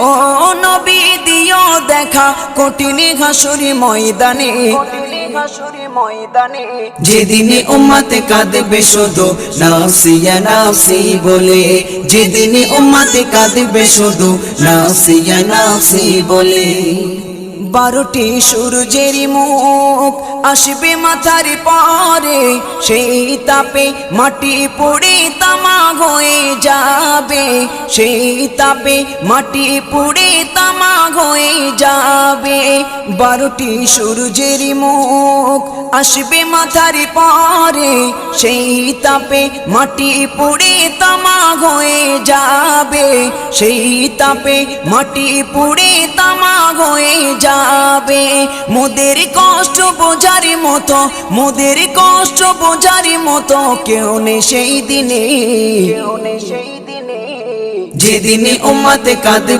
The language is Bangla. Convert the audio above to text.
ও নবী দিও দেখা কঠিন হাসুরি ময়দানে, যেদিনে উম্মতে কাঁদবে শুধু নাফসি ইয়া নাফসি বলে, যেদিনে উম্মতে কাঁদবে শুধু নাফসি ইয়া নাফসি বলে। 12টি সূর্যের মুখ আসবে মাথার পরে, সেই তাপে মাটি পুড়ে তামা হয়ে যাবে, সেই তাপে মাটি পুড়ে তামা হয়ে যাবে। 12টি সূর্যের মুখ আসবে মাথার পরে, সেই তাপে মাটি পুড়ে তামা হয়ে যাবে, সেই তাপে মাটি পুড়ে তামা হয়ে যাবে। মোদের কষ্ট বোঝার মতো, মোদের কষ্ট বোঝার মতো কেউ নেই সেই দিনে, যেদিনে উম্মতে কাঁদবে